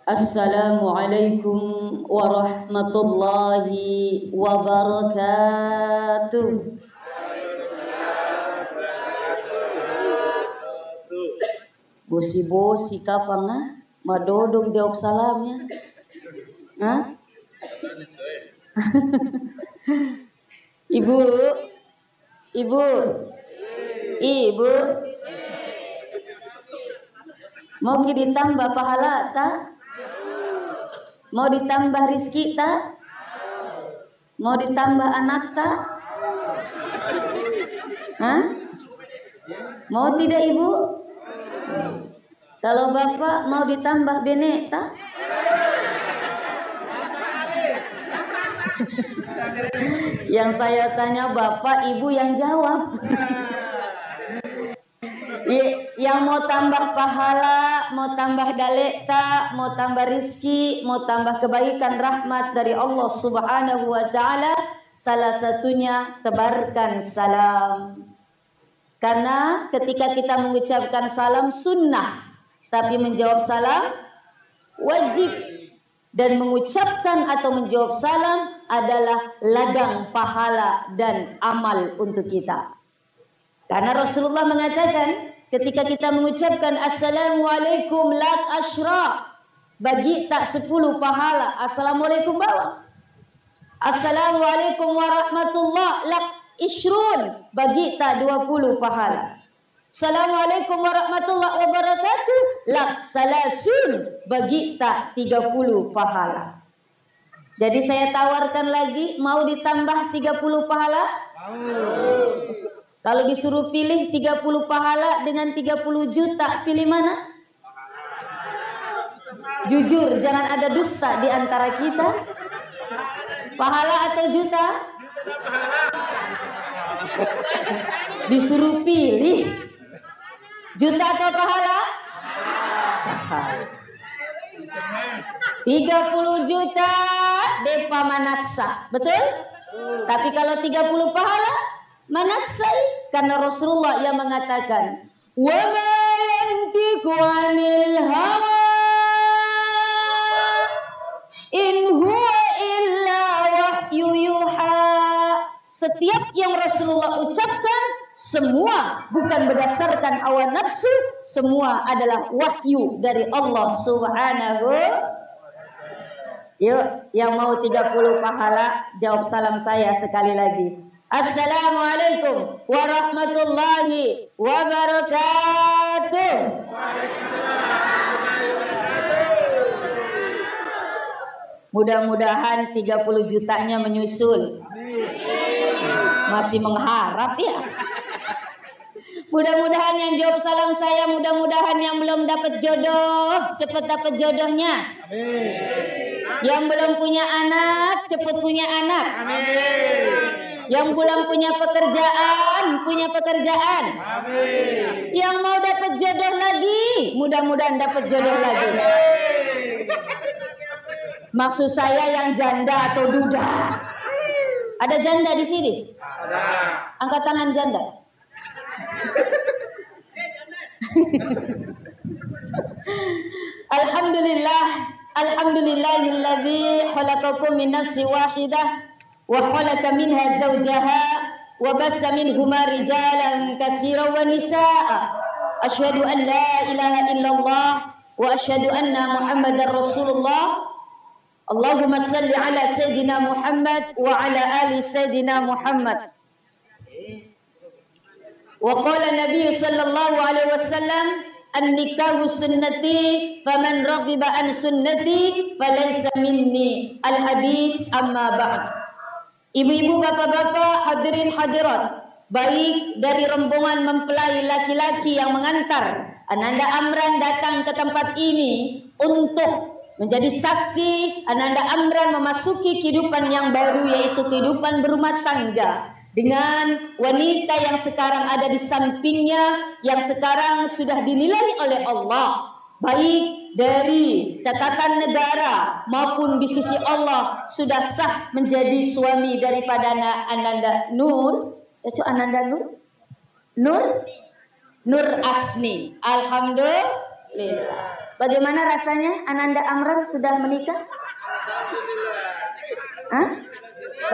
Assalamualaikum warahmatullahi wabarakatuh. Bosi kapan nah? Madodong jawab salamnya. Hah? Ibu. Mau ditambah pahala tak? Mau ditambah rizki tak? Mau ditambah anak tak? Hah? Mau tidak ibu? Kalau bapak mau ditambah benek tak? Yang saya tanya bapak, ibu yang jawab. Yang mau tambah pahala, mau tambah dalekta, mau tambah rizki, mau tambah kebaikan rahmat dari Allah Subhanahu wa ta'ala, salah satunya tebarkan salam. Karena ketika kita mengucapkan salam sunnah, tapi menjawab salam wajib. Dan mengucapkan atau menjawab salam adalah ladang pahala dan amal untuk kita. Karena Rasulullah mengatakan, ketika kita mengucapkan Assalamualaikum lak asyra, bagi tak 10 pahala. Assalamualaikum bawah. Assalamualaikum warahmatullah lak ishrun, bagi tak 20 pahala. Assalamualaikum warahmatullahi wabarakatuh lak salasun, bagi tak 30 pahala. Jadi saya tawarkan lagi, mau ditambah 30 pahala? Kalau disuruh pilih 30 pahala dengan 30 juta, pilih mana? Jujur, jangan ada dusta di antara kita. Pahala atau juta? Disuruh pilih juta atau pahala? Pahala. 30 juta depa manasa, betul? Tapi kalau 30 pahala manasai, karena Rasulullah yang mengatakan, wa ma yantiqu 'anil hawa in huwa illa wahyu yuha. Setiap yang Rasulullah ucapkan semua bukan berdasarkan hawa nafsu, semua adalah wahyu dari Allah Subhanahu. Yuk, yang mau 30 pahala jawab salam saya sekali lagi. Assalamualaikum warahmatullahi wabarakatuh. Mudah-mudahan 30 jutanya menyusul. Masih mengharap ya. Mudah-mudahan yang jawab salam saya, mudah-mudahan yang belum dapat jodoh cepat dapat jodohnya. Amin. Yang belum punya anak cepat punya anak. Amin. Yang belum punya pekerjaan. Amin. Yang mau dapat jodoh lagi, mudah-mudahan dapat jodoh lagi. Maksud saya yang janda atau duda. Ada janda di sini? Ada. Angkat tangan janda. Alhamdulillahilladzi khalaqakum min nafsin wahidah wa khalaqa minha zawjaha wa bassa minhuma rijalan katsiran wa nisaa. Asyhadu an la ilaha illallah wa asyhadu anna Muhammadar Rasulullah. Allahumma salli ala sayyidina Muhammad wa ala ali sayyidina Muhammad. Wa qala Nabi sallallahu alaihi wasallam, an-nikahu sunnati faman raghiba an sunnati falaysa minni. Al-hadis amma ba'd. Ibu-ibu, bapak-bapak, hadirin hadirat, baik dari rombongan mempelai laki-laki yang mengantar Ananda Amran datang ke tempat ini untuk menjadi saksi Ananda Amran memasuki kehidupan yang baru, yaitu kehidupan berumah tangga dengan wanita yang sekarang ada di sampingnya, yang sekarang sudah dinilai oleh Allah baik dari catatan negara maupun di sisi Allah sudah sah menjadi suami daripada Ananda Nur. Cocok Ananda Nur? Nur Asni. Alhamdulillah. Bagaimana rasanya Ananda Amran sudah menikah? Hah?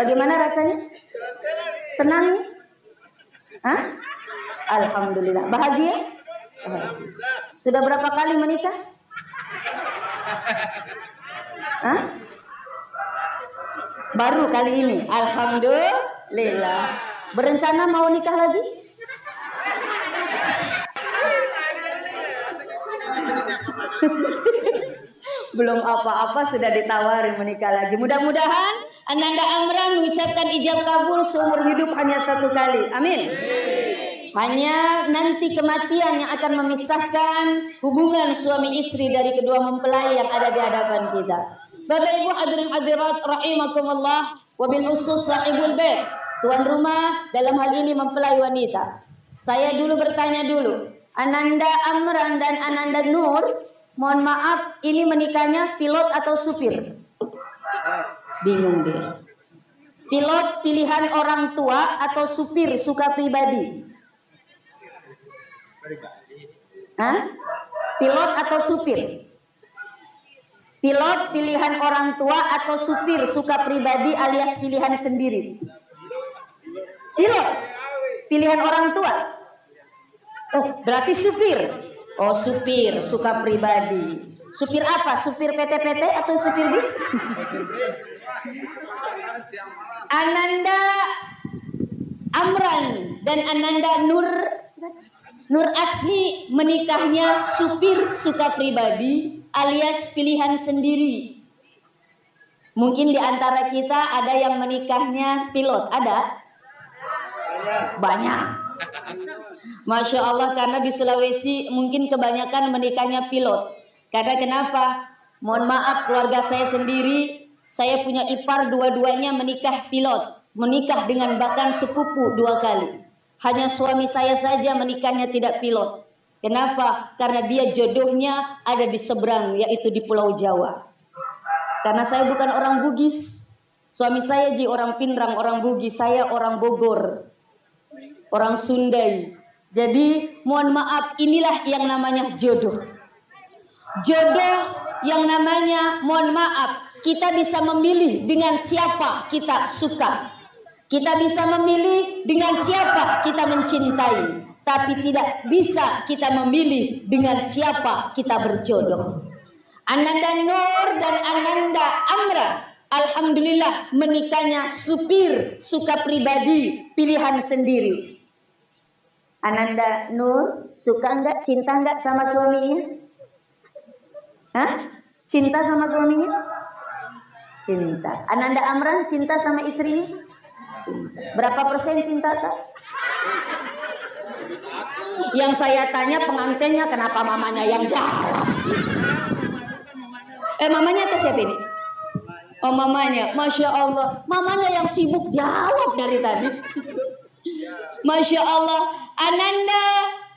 Bagaimana rasanya? Senang nih? Hah? Alhamdulillah. Bahagia? Sudah berapa kali menikah? Hah? Baru kali ini. Alhamdulillah. Berencana mau nikah lagi? Belum apa-apa sudah ditawarin menikah lagi. Mudah-mudahan Ananda Amran mengucapkan ijab kabul seumur hidup hanya satu kali. Amin. Hanya nanti kematian yang akan memisahkan hubungan suami istri dari kedua mempelai yang ada di hadapan kita. Bapak Ibu hadirin hadirat rahimakumullah, wabil khusus sahibul bait, tuan rumah dalam hal ini mempelai wanita. Saya dulu bertanya dulu, Ananda Amran dan Ananda Nur, mohon maaf, ini menikahnya pilot atau supir? Bingung dia. Pilot pilihan orang tua atau supir suka pribadi? Hah? Pilot atau supir? Pilot pilihan orang tua atau supir suka pribadi alias pilihan sendiri? Pilot pilihan orang tua. Oh, berarti supir. Oh, supir suka pribadi. Supir apa? Supir PT-PT atau supir bis? Ananda Amran dan Ananda Nur Asni menikahnya supir suka pribadi alias pilihan sendiri. Mungkin di antara kita ada yang menikahnya pilot, ada? Banyak. Masya Allah, karena di Sulawesi mungkin kebanyakan menikahnya pilot. Karena kenapa? Mohon maaf, keluarga saya sendiri, saya punya ipar dua-duanya menikah pilot. Menikah dengan bahkan sepupu 2 kali. Hanya suami saya saja menikahnya tidak pilot. Kenapa? Karena dia jodohnya ada di seberang, yaitu di Pulau Jawa. Karena saya bukan orang Bugis. Suami saya orang Pindrang, orang Bugis. Saya orang Bogor, orang Sundai. Jadi mohon maaf, inilah yang namanya jodoh. Jodoh yang namanya, mohon maaf, kita bisa memilih dengan siapa kita suka. Kita bisa memilih dengan siapa kita mencintai, tapi tidak bisa kita memilih dengan siapa kita berjodoh. Ananda Nur dan Ananda Amran, alhamdulillah menikahnya supir suka pribadi, pilihan sendiri. Ananda Nur suka enggak, cinta enggak sama suaminya? Hah? Cinta sama suaminya? Cinta. Ananda Amran cinta sama istrinya? Cinta. Berapa persen cinta, Kak? Yang saya tanya pengantinnya, kenapa mamanya yang jawab sih? Mamanya atau siapa ini? Oh, mamanya. Masya Allah, mamanya yang sibuk jawab dari tadi. Masya Allah, Ananda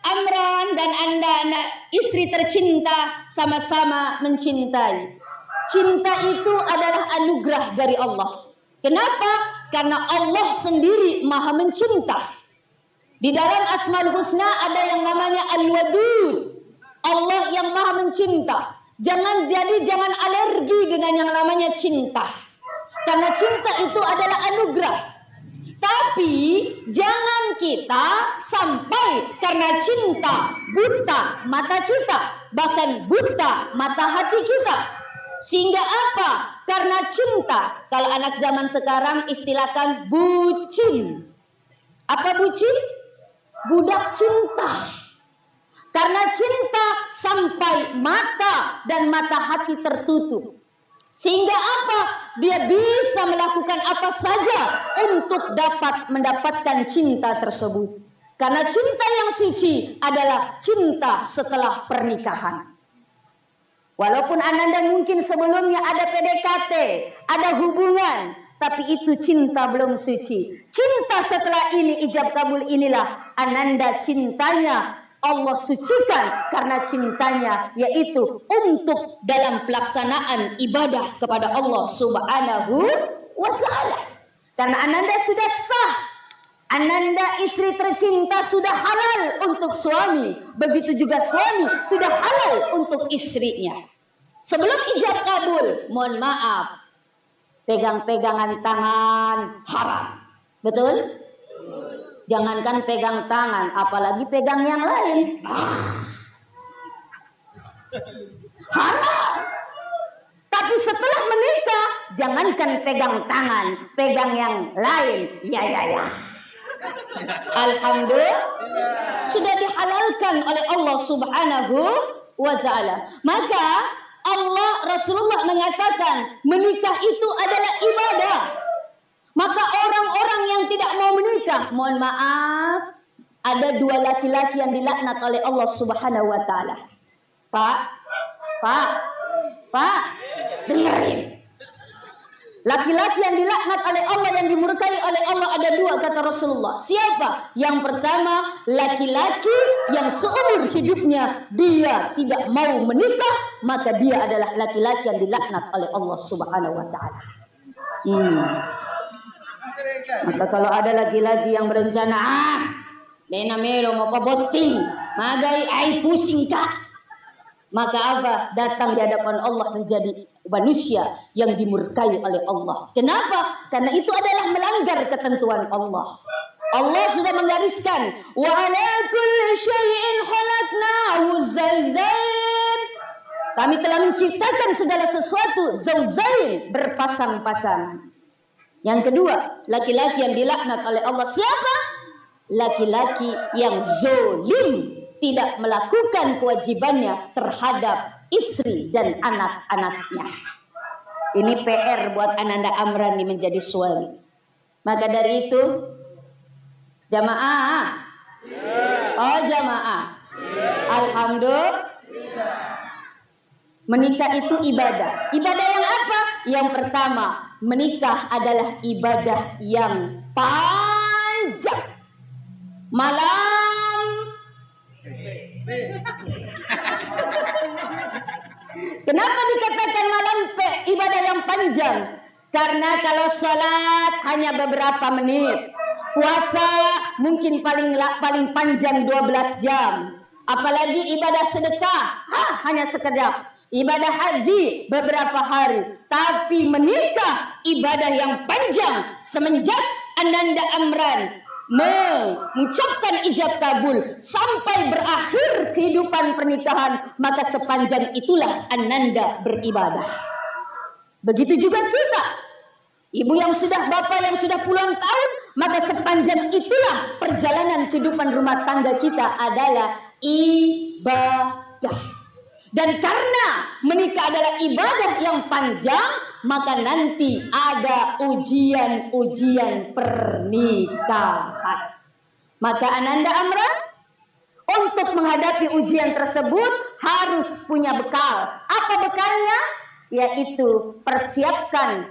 Amran dan Anda istri tercinta sama-sama mencintai. Cinta itu adalah anugerah dari Allah. Kenapa? Karena Allah sendiri maha mencinta. Di dalam Asmaul Husna ada yang namanya Al-Wadud. Allah yang maha mencinta. Jangan alergi dengan yang namanya cinta. Karena cinta itu adalah anugerah. Tapi jangan kita sampai karena cinta buta mata kita, bahkan buta mata hati kita. Sehingga apa? Karena cinta, kalau anak zaman sekarang istilahkan bucin. Apa bucin? Budak cinta. Karena cinta sampai mata dan mata hati tertutup. Sehingga apa? Dia bisa melakukan apa saja untuk dapat mendapatkan cinta tersebut. Karena cinta yang suci adalah cinta setelah pernikahan. Walaupun Ananda mungkin sebelumnya ada PDKT, ada hubungan, tapi itu cinta belum suci. Cinta setelah ini, ijab kabul inilah Ananda cintanya Allah sucikan karena cintanya yaitu untuk dalam pelaksanaan ibadah kepada Allah Subhanahu wa ta'ala. Karena Ananda sudah sah, Ananda istri tercinta sudah halal untuk suami. Begitu juga suami sudah halal untuk istrinya. Sebelum ijab kabul, mohon maaf, pegang-pegangan tangan haram. Betul? Jangankan pegang tangan, apalagi pegang yang lain. Haram. Tapi setelah menikah, jangankan pegang tangan, pegang yang lain. Ya. Alhamdulillah sudah dihalalkan oleh Allah Subhanahu wa ta'ala. Maka Rasulullah mengatakan menikah itu adalah ibadah. Maka orang-orang yang tidak mau menikah, mohon maaf, ada 2 laki-laki yang dilaknat oleh Allah Subhanahu wa ta'ala. Pak, dengerin. Laki-laki yang dilaknat oleh Allah, yang dimurkai oleh Allah ada 2 kata Rasulullah. Siapa? Yang pertama, laki-laki yang seumur hidupnya dia tidak mau menikah, maka dia adalah laki-laki yang dilaknat oleh Allah Subhanahu wa ta'ala. Maka kalau ada laki-laki yang berencana, Nena Melo mau paboting, magai ai pusing kak, maka apa? Datang di hadapan Allah menjadi manusia yang dimurkai oleh Allah. Kenapa? Karena itu adalah melanggar ketentuan Allah. Allah sudah menggariskan, wa ala kulli syai'in khalaqnahu zawjayn. Kami telah menciptakan segala sesuatu zawjayn, berpasang-pasangan. Yang kedua, laki-laki yang dilaknat oleh Allah siapa? Laki-laki yang zalim, tidak melakukan kewajibannya terhadap istri dan anak-anaknya. Ini PR buat Ananda Amrani menjadi suami. Maka dari itu, jamaah. Oh jamaah. Alhamdulillah. Menikah itu ibadah. Ibadah yang apa? Yang pertama, menikah adalah ibadah yang panjang. Malam. Kenapa dikatakan malam ibadah yang panjang? Karena kalau sholat hanya beberapa menit, puasa mungkin paling panjang 12 jam. Apalagi ibadah sedekah, hanya sekedap. Ibadah haji beberapa hari. Tapi menikah ibadah yang panjang. Semenjak Ananda Amran mengucapkan ijab kabul sampai berakhir kehidupan pernikahan, maka sepanjang itulah Ananda beribadah. Begitu juga kita, ibu yang sudah, bapak yang sudah puluhan tahun, maka sepanjang itulah perjalanan kehidupan rumah tangga kita adalah ibadah. Dan karena menikah adalah ibadah yang panjang, maka nanti ada ujian-ujian pernikahan. Maka Ananda Amran untuk menghadapi ujian tersebut harus punya bekal. Apa bekalnya? Yaitu persiapkan,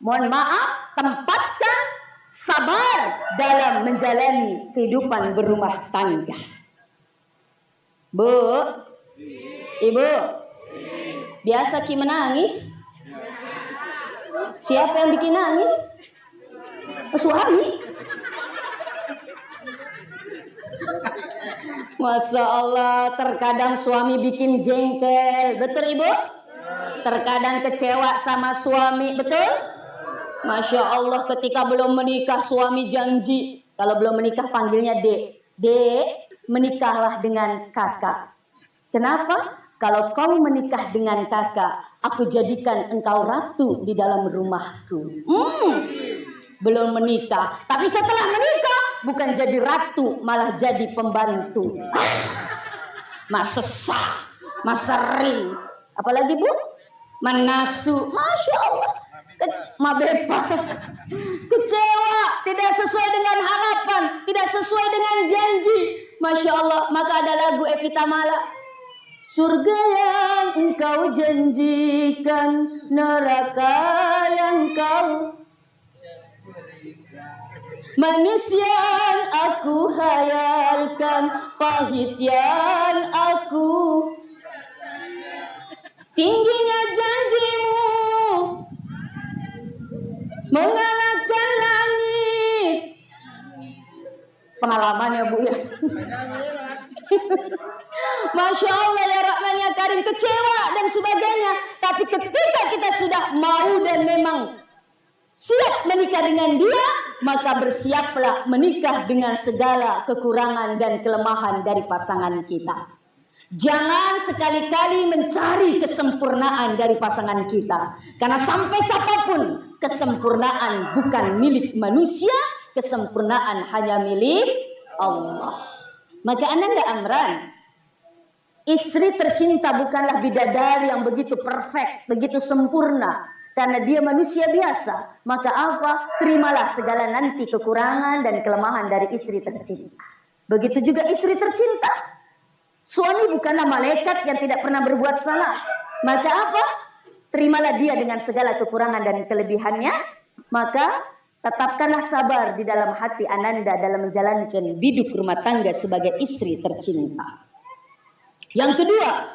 mohon maaf, tempatkan sabar dalam menjalani kehidupan berumah tangga. Bu, Ibu, biasa Ki menangis. Siapa yang bikin nangis? Suami. Masya Allah, terkadang suami bikin jengkel. Betul Ibu? Terkadang kecewa sama suami. Betul? Masya Allah, ketika belum menikah suami janji, kalau belum menikah panggilnya Dek. Dek, menikahlah dengan kakak. Kenapa? Kalau kau menikah dengan kakak, aku jadikan engkau ratu di dalam rumahku. Belum menikah, tapi setelah menikah bukan jadi ratu, malah jadi pembantu. Mas sesah, mas sering, apalagi Bu, manasu, masya Allah, mabepa, kecewa, tidak sesuai dengan harapan, tidak sesuai dengan janji. Masya Allah, maka ada lagu Evita Mala. Surga yang engkau janjikan, neraka yang kau, manis yang aku hayalkan, pahit yang aku, tingginya janjimu mengalahkan langit, Masya Allah ya Rahman ya Karim, kecewa dan sebagainya. Tapi ketika kita sudah mau dan memang siap menikah dengan dia, maka bersiaplah menikah dengan segala kekurangan dan kelemahan dari pasangan kita. Jangan sekali-kali mencari kesempurnaan dari pasangan kita. Karena sampai kapanpun kesempurnaan bukan milik manusia, kesempurnaan hanya milik Allah. Maka Ananda Amran, istri tercinta bukanlah bidadari yang begitu perfect, begitu sempurna. Karena dia manusia biasa. Maka apa? Terimalah segala nanti kekurangan dan kelemahan dari istri tercinta. Begitu juga istri tercinta. Suami bukanlah malaikat yang tidak pernah berbuat salah. Maka apa? Terimalah dia dengan segala kekurangan dan kelebihannya. Maka tetapkanlah sabar di dalam hati Ananda dalam menjalankan hidup rumah tangga sebagai istri tercinta. Yang kedua,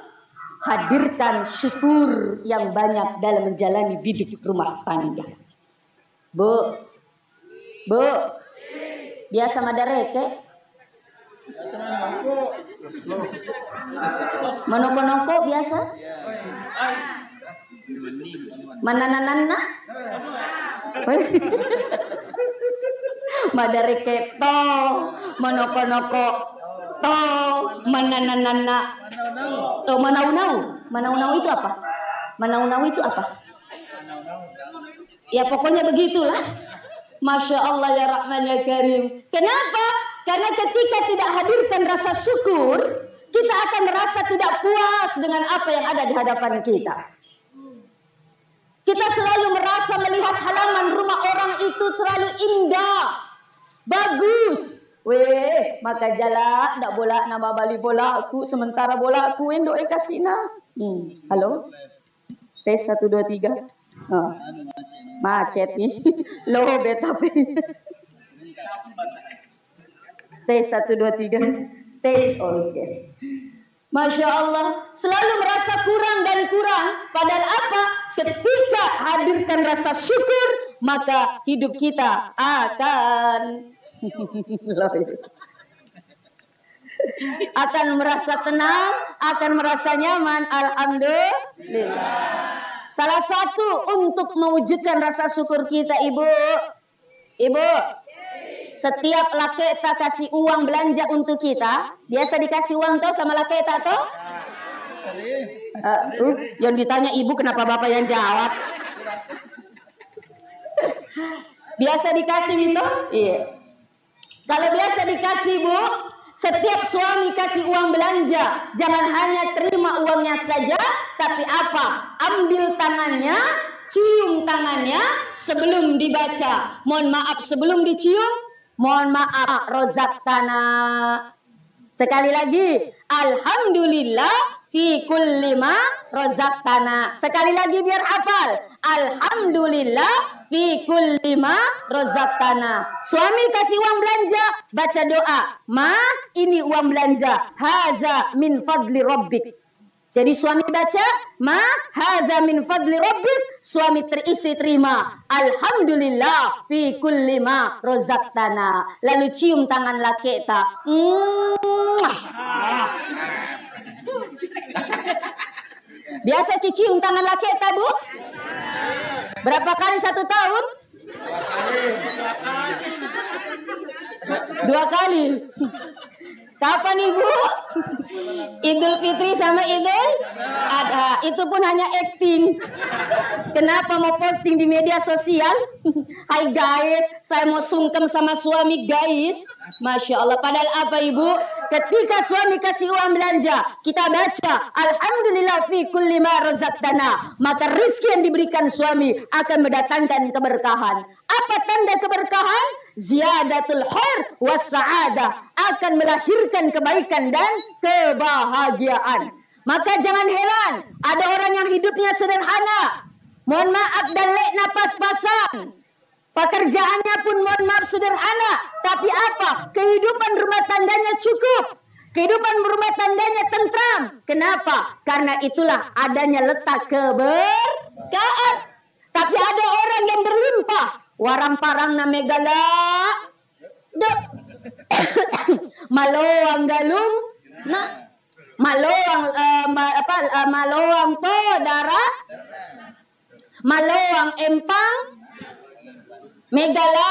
hadirkan syukur yang banyak dalam menjalani hidup rumah tangga. Bu, biasa madareke? Menoko-noko biasa? Manananana? Madareke to, menoko-noko to, manananana. Oh, Manaunau itu apa? Manaunau itu apa? Ya pokoknya begitulah. Masya Allah ya Rahman ya Karim. Kenapa? Karena ketika tidak hadirkan rasa syukur, kita akan merasa tidak puas dengan apa yang ada di hadapan kita. Kita selalu merasa melihat halaman rumah orang itu terlalu indah, bagus. Weh, maka jala ndak bola nama bali bola aku sementara bola aku endo kasina. Halo. Tes 1 2 3. Oh. Macet nih. Loh beta. Tes 1 2 3. Tes oke. Masya Allah, selalu merasa kurang dan kurang. Padahal apa? Ketika hadirkan rasa syukur, maka hidup kita akan akan merasa tenang, akan merasa nyaman. Alhamdulillah. Salah satu untuk mewujudkan rasa syukur kita, ibu, setiap laki tak kasih uang belanja untuk kita, biasa dikasih uang toh sama laki tak toh? Yang ditanya ibu, kenapa bapak yang jawab? Biasa dikasih itu? Iya. Kalau biasa dikasih bu, setiap suami kasih uang belanja, jangan hanya terima uangnya saja, tapi apa? Ambil tangannya, cium tangannya sebelum dibaca. Mohon maaf sebelum dicium, mohon maaf rozak tanah. Sekali lagi, alhamdulillah fi kulli ma razaqtana. Sekali lagi biar hafal. Alhamdulillah fi kulli ma razaqtana. Suami kasih uang belanja, baca doa. Ma, ini uang belanja. Haza min fadli rabbik. Jadi suami baca, ma haza min fadli rabbik. Suami istri terima. Alhamdulillah fi kulli ma razaqtana. Lalu cium tangan laki ta. Biasa dicium tangan laki tak bu? Berapa kali 1 tahun? 2 kali. Kapan ibu? Idul Fitri sama Idul Adha. Itu pun hanya acting. Kenapa mau posting di media sosial? Hai guys, saya mau sungkem sama suami guys. Masya Allah. Padahal apa ibu? Ketika suami kasih uang belanja, kita baca alhamdulillah fi kulli ma razaqtana, maka rezeki yang diberikan suami akan mendatangkan keberkahan. Apa tanda keberkahan? Ziyadatul khair was sa'adah, akan melahirkan kebaikan dan kebahagiaan. Maka jangan heran ada orang yang hidupnya sederhana, mohon maaf dan lek napas-pasan. Pekerjaannya pun mohon maaf sederhana, tapi apa? Kehidupan rumah tangganya cukup. Kehidupan rumah tangganya tentram. Kenapa? Karena itulah adanya letak keberkahan. Tapi ada orang yang berlimpah, warang parang na megala. Malowang galung na malowang to darat, malowang empang, megala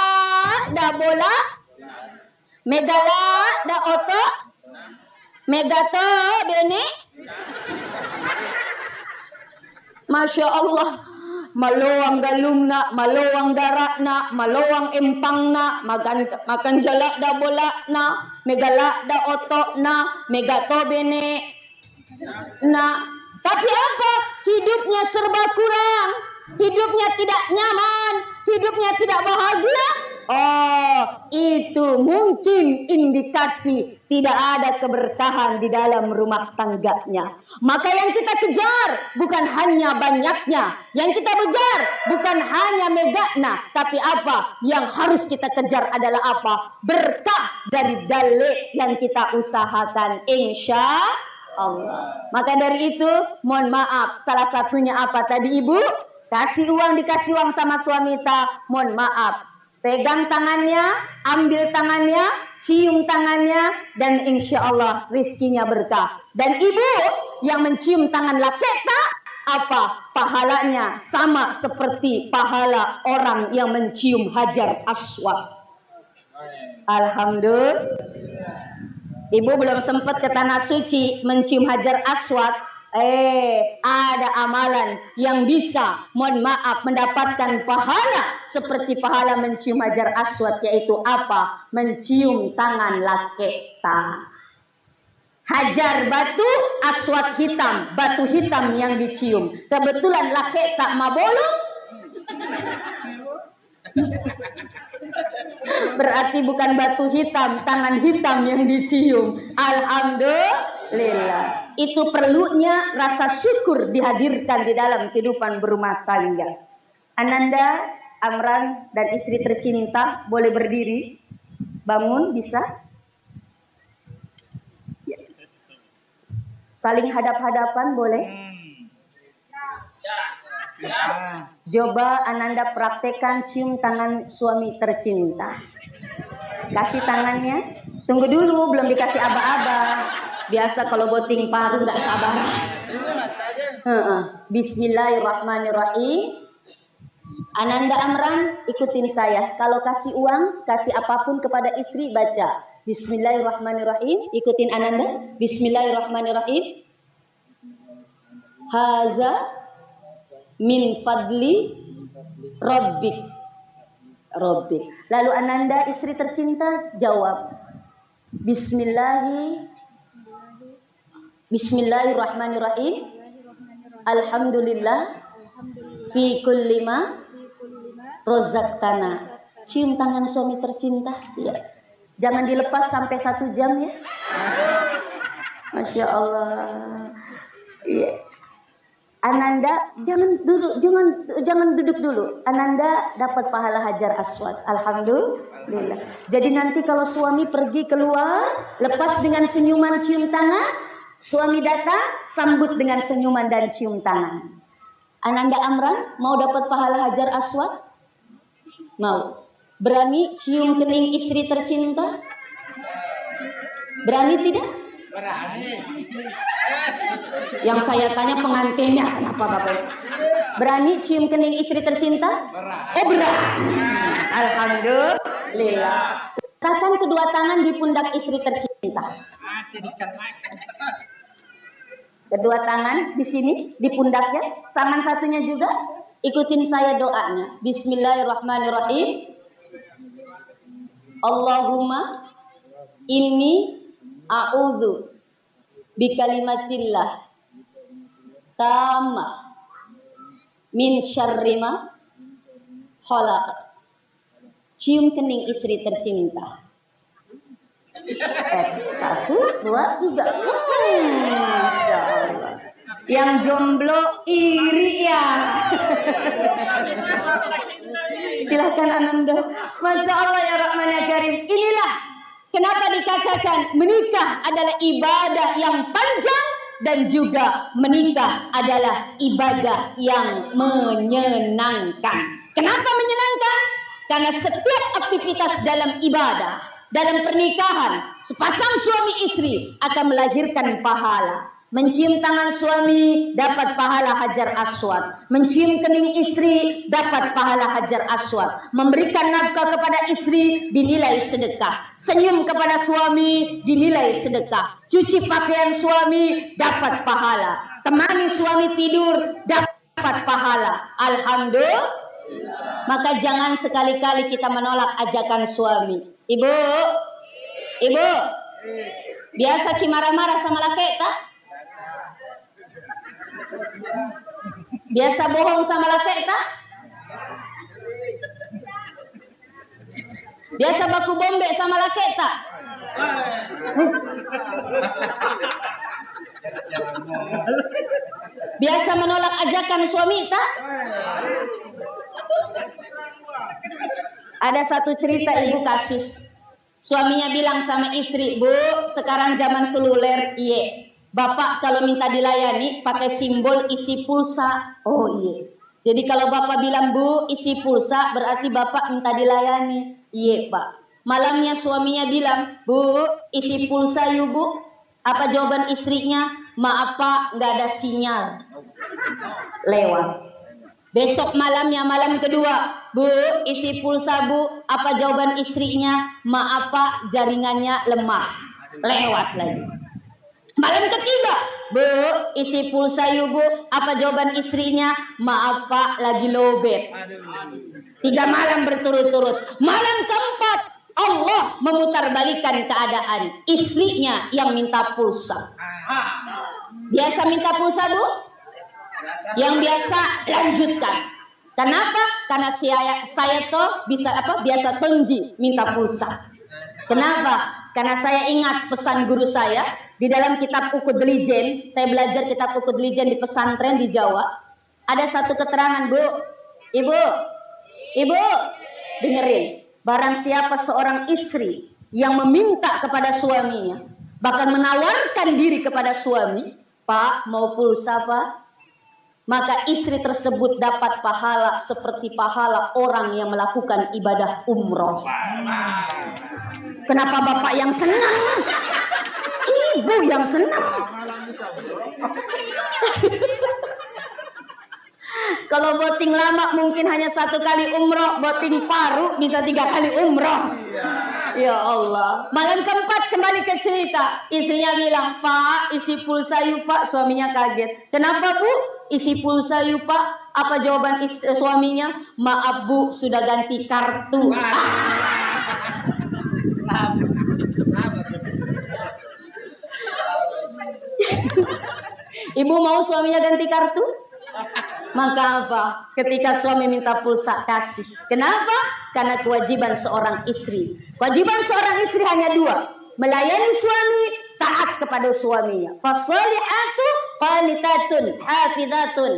da bola, megala da oto, megato bene. Masya Allah, malowang galung na, malowang darat na, malowang empang na, makan jalak da bola na, megala da oto na, megato bene na. Tapi apa? Hidupnya serba kurang, hidupnya tidak nyaman, hidupnya tidak bahagia. Oh, itu mungkin indikasi tidak ada keberkahan di dalam rumah tangganya. Maka yang kita kejar bukan hanya banyaknya, yang kita kejar bukan hanya megana, tapi apa? Yang harus kita kejar adalah apa? Berkah dari dalil yang kita usahakan, insya Allah. Maka dari itu, mohon maaf, salah satunya apa tadi Ibu? Dikasih uang sama suami ta, mohon maaf. Pegang tangannya, ambil tangannya, cium tangannya, dan insya Allah rizkinya berkah. Dan ibu yang mencium tangan laki tak apa? Pahalanya sama seperti pahala orang yang mencium hajar aswad. Alhamdulillah. Ibu belum sempat ke tanah suci mencium hajar aswad. Ada amalan yang bisa, mohon maaf, mendapatkan pahala seperti pahala mencium hajar aswad, yaitu apa? Mencium tangan laki ta. Hajar batu, aswad hitam, batu hitam yang dicium. Kebetulan laki tak mabolong, berarti bukan batu hitam, tangan hitam yang dicium. Alhamdulillah. Itu perlunya rasa syukur dihadirkan di dalam kehidupan berumah tangga. Ananda, Amran, dan istri tercinta boleh berdiri. Bangun, bisa? Saling hadap-hadapan boleh? Coba Ananda praktekkan cium tangan suami tercinta. Kasih tangannya. Tunggu dulu, belum dikasih aba-aba. Biasa kalau boting paru nggak sabar. Bismillahirrahmanirrahim. Ananda Amran, ikutin saya. Kalau kasih uang, kasih apapun kepada istri, baca Bismillahirrahmanirrahim. Ikutin Ananda. Bismillahirrahmanirrahim. Haza min fadli Rabbik. Lalu Ananda istri tercinta jawab Bismillahirrahmanirrahim. Alhamdulillah fi kulli ma rozaqtana. Cium tangan suami tercinta. Ya. Jangan dilepas sampai 1 jam ya. Masya Allah. Ya. Ananda jangan duduk dulu. Ananda dapat pahala hajar aswad. Alhamdulillah. Jadi nanti kalau suami pergi keluar, lepas dengan senyuman cium tangan, suami datang sambut dengan senyuman dan cium tangan. Ananda Amran mau dapat pahala hajar aswad? Mau. Berani cium kening istri tercinta? Berani tidak? Berani. Yang saya tanya pengantinnya, kenapa Bapak? Berani cium kening istri tercinta? Oh, berani. Alhamdulillah. Letakkan kedua tangan di pundak istri tercinta. Kedua tangan di sini, di pundaknya. Tangan satunya juga. Ikutin saya doanya. Bismillahirrahmanirrahim. Allahumma inni a'udzu bikalimatillah tamah min syarri ma khalaq. Cium kening istri tercinta. 1, 2, 3. Masya Allah. Yang jomblo iri ya. Silakan Ananda. Masya Allah ya Rahman ya Karim. Inilah kenapa dikatakan menikah adalah ibadah yang panjang dan juga menikah adalah ibadah yang menyenangkan. Kenapa menyenangkan? Karena setiap aktivitas dalam ibadah dalam pernikahan sepasang suami istri akan melahirkan pahala. Mencium tangan suami dapat pahala hajar aswad. Mencium kening istri dapat pahala hajar aswad. Memberikan nafkah kepada istri dinilai sedekah. Senyum kepada suami dinilai sedekah. Cuci pakaian suami dapat pahala. Temani suami tidur dapat pahala. Alhamdulillah. Maka jangan sekali-kali kita menolak ajakan suami. Ibu, biasa ki marah-marah sama laki tak? Biasa bohong sama laki tak? Biasa baku bombe sama laki tak? Biasa menolak ajakan suami tak? Ada satu cerita ibu kasus. Suaminya bilang sama istri, "Bu, sekarang zaman seluler, iya. Bapak kalau minta dilayani pakai simbol isi pulsa." Oh iya. Jadi kalau bapak bilang, "Bu, isi pulsa," berarti bapak minta dilayani. Iya pak. Malamnya suaminya bilang, "Bu, isi pulsa yuk bu." Apa jawaban istrinya? "Maaf pak, nggak ada sinyal." Lewat. Besok malamnya, malam kedua, "Bu, isi pulsa bu." Apa jawaban istrinya? "Maaf pak, jaringannya lemah." Lewat lagi. Malam ketiga, "Bu, isi pulsa yuk bu." Apa jawaban istrinya? "Maaf pak, lagi lowbat." 3 malam berturut-turut. Malam keempat, Allah memutarbalikkan keadaan. Istrinya yang minta pulsa. Biasa minta pulsa bu? Yang biasa lanjutkan. Kenapa? Karena saya tuh bisa biasa tengji minta pulsa. Kenapa? Karena saya ingat pesan guru saya di dalam kitab Ukudlijen. Saya belajar kitab Ukudlijen di pesantren di Jawa. Ada satu keterangan, Bu. Ibu, dengerin. Barang siapa seorang istri yang meminta kepada suaminya, bahkan menawarkan diri kepada suami, "Pak, mau pulsa Pak?" Maka istri tersebut dapat pahala seperti pahala orang yang melakukan ibadah umroh. Kenapa bapak yang senang? Ibu yang senang. Kalau voting lama mungkin hanya 1 kali umroh, voting paru bisa 3 kali umroh. Ya Allah. Malam keempat kembali ke cerita. Istrinya bilang, "Pak, isi pulsa yuk Pak." Suaminya kaget. "Kenapa Bu? Isi pulsa yuk Pak." Apa jawaban suaminya? "Maaf Bu, sudah ganti kartu." Ibu mau suaminya ganti kartu? Maka apa? Ketika suami minta pulsa, kasih. Kenapa? Karena kewajiban seorang istri. Kewajiban seorang istri hanya 2. Melayani suami, taat kepada suaminya. Fasolihatu qanitatun hafizatun.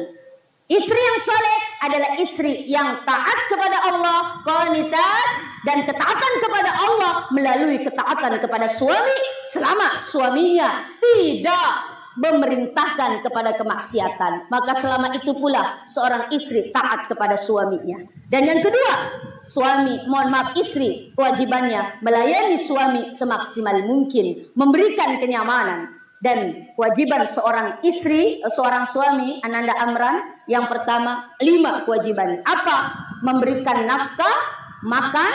Istri yang soleh adalah istri yang taat kepada Allah, qanitat, dan ketaatan kepada Allah melalui ketaatan kepada suami selama suaminya tidak memerintahkan kepada kemaksiatan. Maka selama itu pula seorang istri taat kepada suaminya. Dan yang kedua, istri kewajibannya melayani suami semaksimal mungkin, memberikan kenyamanan. Dan kewajiban seorang istri, seorang suami, Ananda Amran, yang pertama 5 kewajiban. Apa? Memberikan nafkah, makan,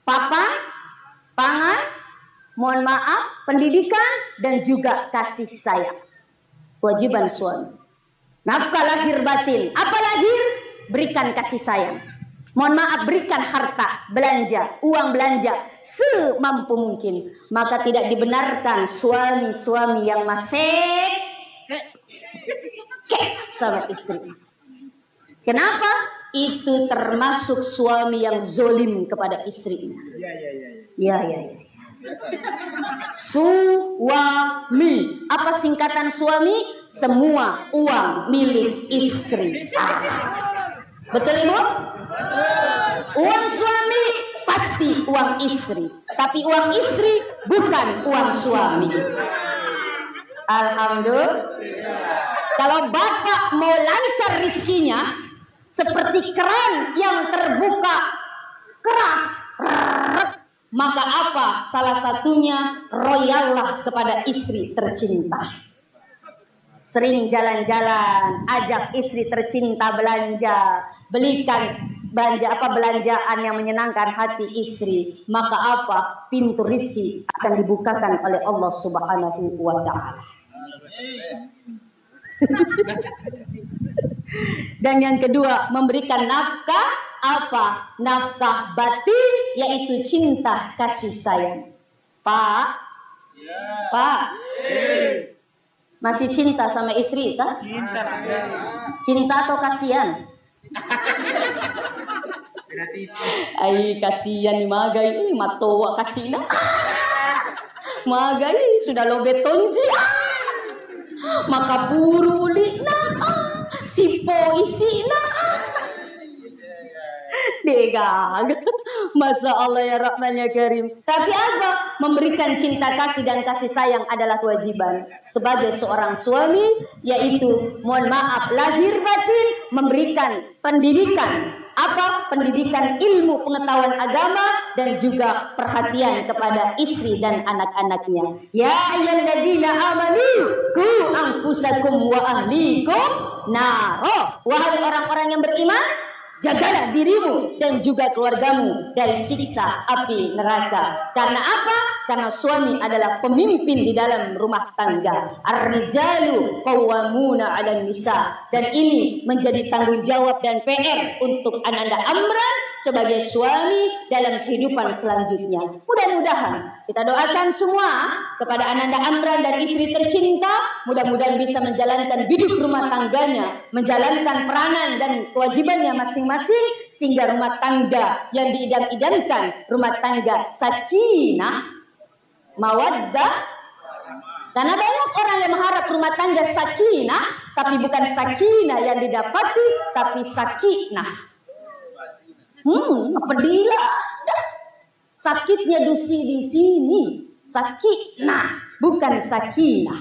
papan, pangan, pendidikan, dan juga kasih sayang. Kewajiban suami. Nafkah lahir batin. Apa lahir? Berikan kasih sayang. Berikan harta, belanja, uang belanja semampu mungkin. Maka tidak dibenarkan suami-suami yang masih sama istri. Kenapa? Itu termasuk suami yang zolim kepada istrinya. Ya. Suami. Apa singkatan suami? Semua uang milik istri. Betul Ibu? Uang suami pasti uang istri, tapi uang istri bukan uang suami. Alhamdulillah. Kalau bapak mau lancar rezekinya seperti keran yang terbuka keras, Maka apa? Salah satunya royallah kepada istri tercinta. Sering jalan-jalan, ajak istri tercinta belanja, belikan belanjaan yang menyenangkan hati istri. Maka apa? Pintu rezeki akan dibukakan oleh Allah Subhanahu wa taala. Dan yang kedua, memberikan nafkah apa? Nafkah batin, yaitu cinta kasih sayang. Pak, masih cinta sama istri kan? Cinta atau kasihan? Ai kasihan magai matoa kasina. Magai sudah lo betonji. Maka puru ulina. Sipo isina. Degag. Masya Allah ya Rahman ya Karim. Tapi apa? Memberikan cinta kasih dan kasih sayang adalah kewajiban sebagai seorang suami, yaitu mohon maaf lahir batin memberikan pendidikan. Apa? Pendidikan ilmu pengetahuan agama dan juga perhatian kepada istri dan anak-anaknya. Ya ayyuhalladzina amanu qu anfusakum wa ahlikum naro. Wahai orang-orang yang beriman, jagalah dirimu dan juga keluargamu dari siksa api neraka. Karena apa? Karena suami adalah pemimpin di dalam rumah tangga. Ar-rijalu qawwamuna 'alan nisa. Dan ini menjadi tanggung jawab dan PR untuk Ananda Amran sebagai suami dalam kehidupan selanjutnya. Mudah-mudahan kita doakan semua kepada Ananda Amran dan istri tercinta, mudah-mudahan bisa menjalankan hidup rumah tangganya, menjalankan peranan dan kewajibannya masing-masing, sehingga rumah tangga yang diidam-idamkan, rumah tangga sakinah, mawaddah. Karena banyak orang yang mengharap rumah tangga sakinah, tapi bukan sakinah yang didapati, tapi sakinah. Apabila sakitnya di sini, sakinah, bukan sakinah.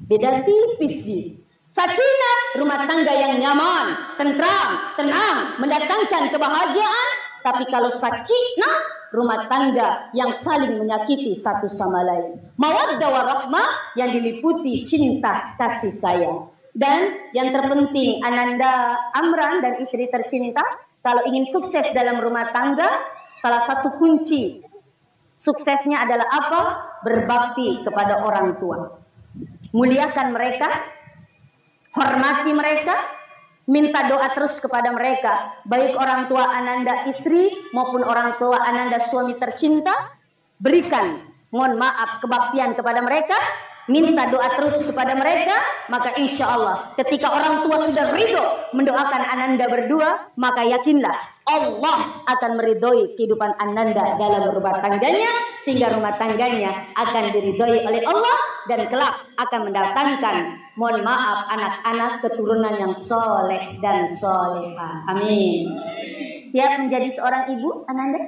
Beda tipis sih. Sakinah, rumah tangga yang nyaman, tentram, tenang, mendatangkan kebahagiaan. Tapi kalau sakinah, rumah tangga yang saling menyakiti satu sama lain. Mawaddah warahmah yang diliputi cinta kasih sayang. Dan yang terpenting Ananda Amran dan istri tercinta, kalau ingin sukses dalam rumah tangga, salah satu kunci suksesnya adalah apa? Berbakti kepada orang tua. Muliakan mereka, hormati mereka, minta doa terus kepada mereka, baik orang tua Ananda istri maupun orang tua Ananda suami tercinta. Berikan, mohon maaf, kebaktian kepada mereka, minta doa terus kepada mereka. Maka insya Allah ketika orang tua sudah ridho mendoakan Ananda berdua, maka yakinlah Allah akan meridhoi kehidupan Ananda dalam rumah tangganya, sehingga rumah tangganya akan diridhoi oleh Allah dan kelak akan mendatangkan, mohon maaf, anak-anak keturunan yang soleh dan soleha. Amin. Siap menjadi seorang ibu Ananda?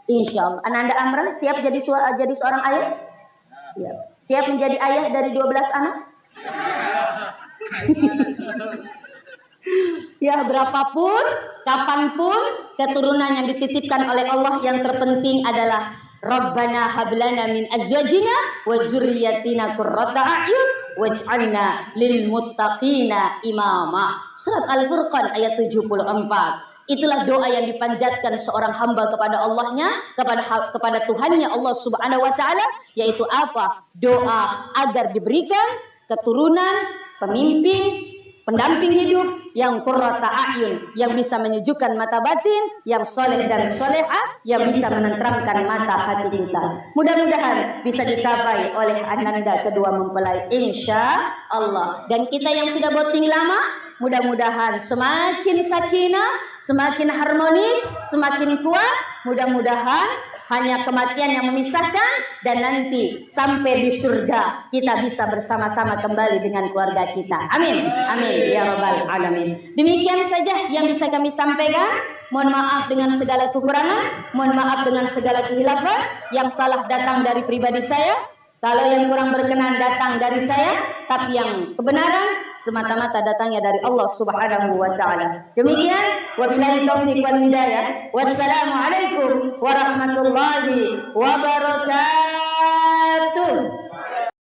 Insya Allah. Ananda Amran siap jadi seorang ayah? Siap. Siap menjadi ayah dari 12 anak? Ya, berapapun, kapanpun keturunan yang dititipkan oleh Allah, yang terpenting adalah Rabbana hablana min azwajina wa dzurriyyatina qurrata a'yun waj'alna lil muttaqina imama. Surat Al-Furqan ayat 74. Itulah doa yang dipanjatkan seorang hamba kepada Allahnya, kepada Tuhannya Allah Subhanahu wa taala, yaitu apa? Doa agar diberikan keturunan, pemimpin, pendamping hidup yang qurrata a'yun, yang bisa menyejukkan mata batin, yang soleh dan solehah, yang bisa menenteramkan mata hati kita. Mudah-mudahan bisa dicapai oleh Ananda kedua mempelai, insya Allah. Dan kita yang sudah bonding lama, mudah-mudahan semakin sakinah, semakin harmonis, semakin kuat. Mudah-mudahan hanya kematian yang memisahkan, dan nanti sampai di surga kita bisa bersama-sama kembali dengan keluarga kita. Amin, amin ya rabbal alamin. Demikian saja yang bisa kami sampaikan. Mohon maaf dengan segala kekurangan, mohon maaf dengan segala kehilafan. Yang salah datang dari pribadi saya, kalau yang kurang berkenan datang dari saya, tapi yang kebenaran semata-mata datangnya dari Allah Subhanahu wa taala. Demikian Wabillahi taufiq wal hidayah. Wassalamualaikum warahmatullahi wabarakatuh.